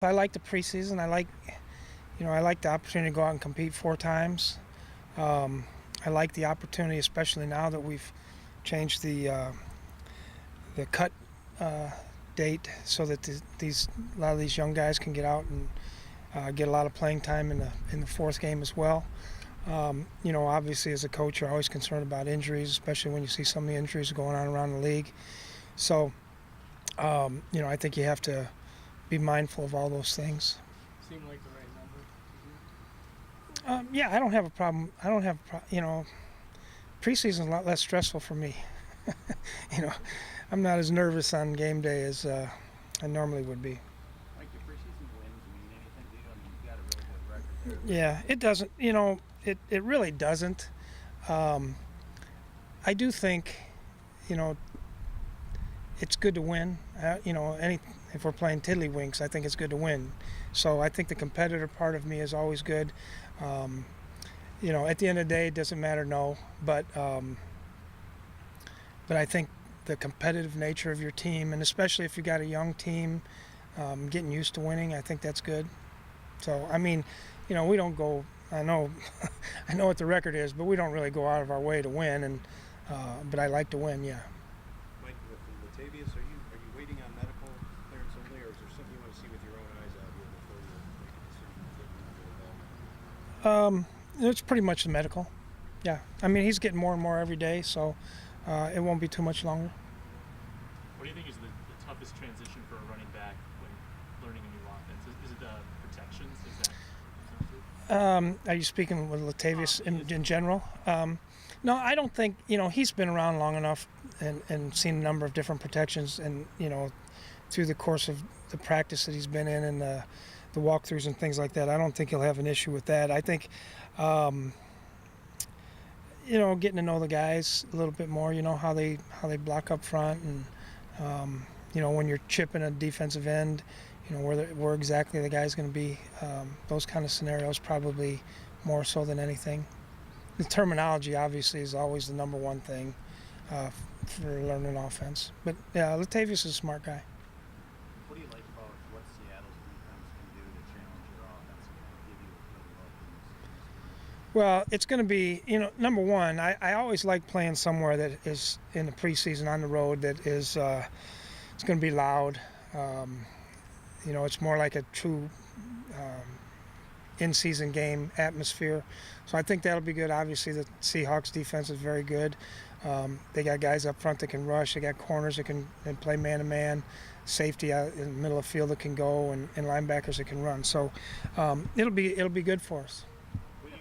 I like the preseason. I like the opportunity to go out and compete 4 times. I like the opportunity, especially now that we've changed the cut date, so that a lot of these young guys can get out and get a lot of playing time in the fourth game as well. Obviously as a coach, you're always concerned about injuries, especially when you see some of the injuries going on around the league. So, I think you have to be mindful of all those things. Seem like the right number? Yeah, I don't have a problem. Preseason is a lot less stressful for me. I'm not as nervous on game day as I normally would be. Like, the preseason wins mean anything to you? I mean, you've got a really good record there. Yeah, it doesn't. It really doesn't. I do think, it's good to win. If we're playing tiddlywinks, I think it's good to win. So I think the competitor part of me is always good. At the end of the day, it doesn't matter, no. But I think the competitive nature of your team, and especially if you got a young team, getting used to winning, I think that's good. So we don't go. I know, I know what the record is, but we don't really go out of our way to win. But I like to win, yeah. Mike, with Latavius, are you waiting on medical clearance only, or is there something you want to see with your own eyes out here before you make a decision to get him into the ball? It's pretty much the medical. Yeah, he's getting more and more every day, so it won't be too much longer. What do you think is the toughest transition for a running back when learning a new offense? Is it the protections? Are you speaking with Latavius in general? No, I don't think, he's been around long enough and seen a number of different protections, and, through the course of the practice that he's been in and the walkthroughs and things like that, I don't think he'll have an issue with that. I think, getting to know the guys a little bit more, how they block up front, and, when you're chipping a defensive end, where exactly the guy's going to be, those kind of scenarios probably more so than anything. The terminology obviously is always the number one thing for learning offense. But yeah, Latavius is a smart guy. What do you like about what Seattle's defense can do to challenge your offense and kind of give you a good look? Well, it's going to be, number one, I always like playing somewhere that is in the preseason on the road that is, it's going to be loud. It's more like a true in-season game atmosphere. So I think that'll be good. Obviously, the Seahawks defense is very good. They got guys up front that can rush. They got corners that can play man-to-man, safety out in the middle of the field that can go, and linebackers that can run. So it'll be good for us. When you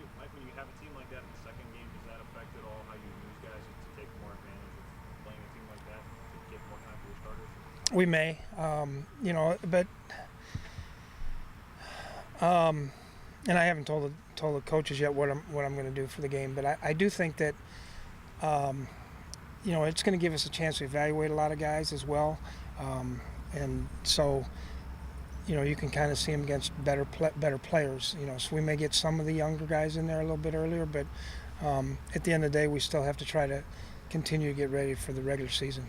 have a team like that in the second game, does that affect at all how you use guys to take more advantage of playing a team like that to get more time for your starters? We may, and I haven't told the coaches yet what I'm going to do for the game. But I do think that it's going to give us a chance to evaluate a lot of guys as well, and so you can kind of see them against better players. So we may get some of the younger guys in there a little bit earlier, but at the end of the day, we still have to try to continue to get ready for the regular season.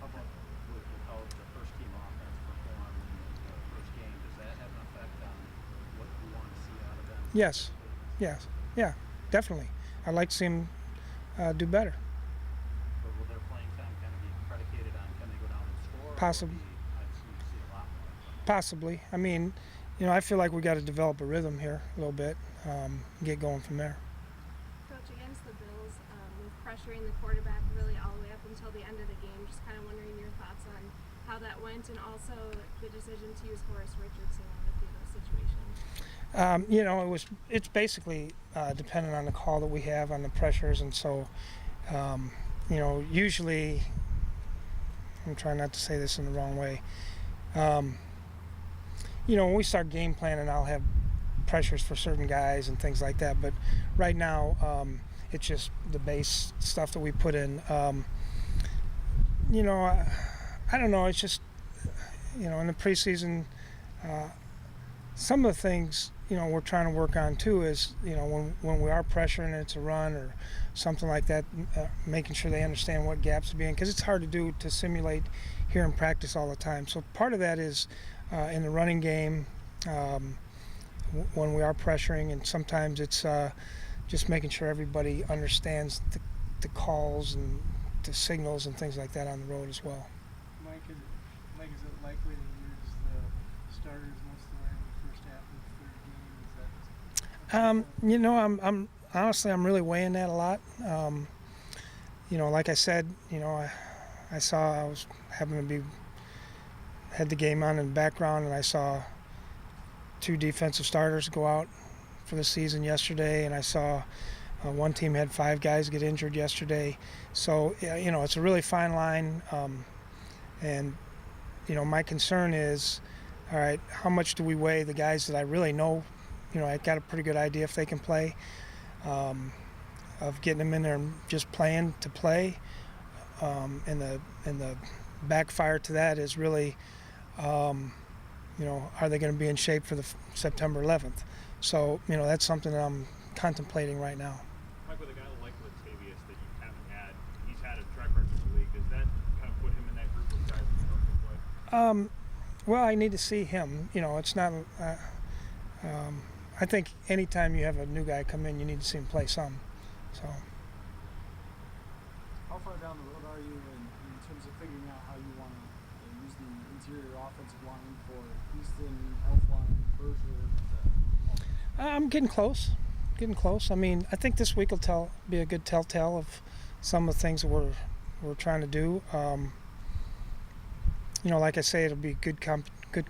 How about with how the first team offense performed in the first game? Does that have an effect on what you want to see out of them? Yes, yeah, definitely. I'd like to see them do better. But will their playing time kind of be predicated on can they go down and score? Possibly. I've seen a lot more. Possibly. I feel like we got to develop a rhythm here a little bit, get going from there. Coach, against the Bills, with pressuring the quarterback really all the way up until the end of the game, just kind of wondering your thoughts on how that went, and also the decision to use Horace Richardson in the field situation. It's basically dependent on the call that we have on the pressures, and so, usually, I'm trying not to say this in the wrong way. When we start game planning, I'll have pressures for certain guys and things like that. But right now, it's just the base stuff that we put in. I don't know. It's just, in the preseason, some of the things, we're trying to work on too is, when we are pressuring and it's a run or something like that, making sure they understand what gaps to be in, because it's hard to do to simulate here in practice all the time. So part of that is in the running game, when we are pressuring, and sometimes it's just making sure everybody understands the calls and the signals and things like that on the road as well. Mike, is it likely to use the starters most of the way in the first half of the third game? You know, I'm honestly really weighing that a lot. You know, like I said, you know, I was having to had the game on in the background, and I saw 2 defensive starters go out for the season yesterday, and I saw one team had 5 guys get injured yesterday. So you know, it's a really fine line, and you know, my concern is, all right, how much do we weigh the guys that I really know? You know, I got a pretty good idea if they can play, of getting them in there and just playing to play, and the backfire to that is really, you know, are they going to be in shape for the September 11th? So, you know, that's something that I'm contemplating right now. Mike, with a guy like Latavius that you haven't had, he's had a track record in the league. Does that kind of put him in that group of guys that don't play? Well, I need to see him. You know, it's not. I think anytime you have a new guy come in, you need to see him play some. So. How far down the road are you in terms of figuring out how you want to use the interior offensive line for Houston, Elfline, Berger? I'm getting close. I mean, I think this week will be a good telltale of some of the things that we're trying to do. You know, like I say, it'll be good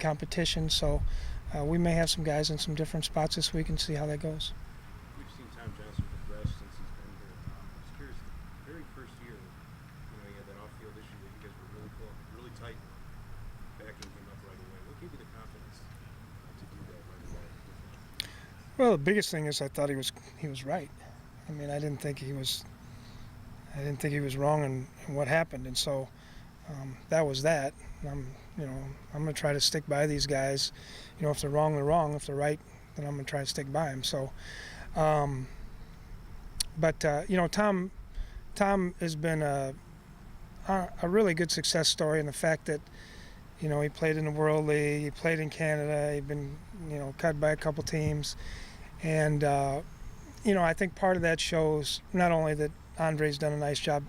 competition. So we may have some guys in some different spots this week and see how that goes. We've seen Tom Johnson progress since he's been here. I was curious, the very first year, you know, he had that off-field issue that you guys were really close, really tight, backing him up right away. What gave you the confidence to do that right away? Well, the biggest thing is I thought he was right. I mean, I didn't think he was wrong in what happened, and so that was that. I'm going to try to stick by these guys. You know, if they're wrong, they're wrong. If they're right, then I'm going to try to stick by them. So, you know, Tom has been a really good success story in the fact that, you know, he played in the World League, he played in Canada, he'd been, you know, cut by a couple teams, and you know, I think part of that shows not only that Andre's done a nice job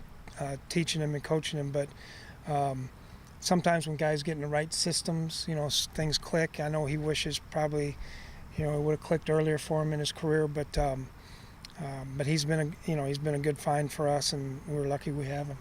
teaching him and coaching him, but sometimes when guys get in the right systems, you know, things click. I know he wishes probably, you know, it would have clicked earlier for him in his career, but he's been a good find for us, and we're lucky we have him.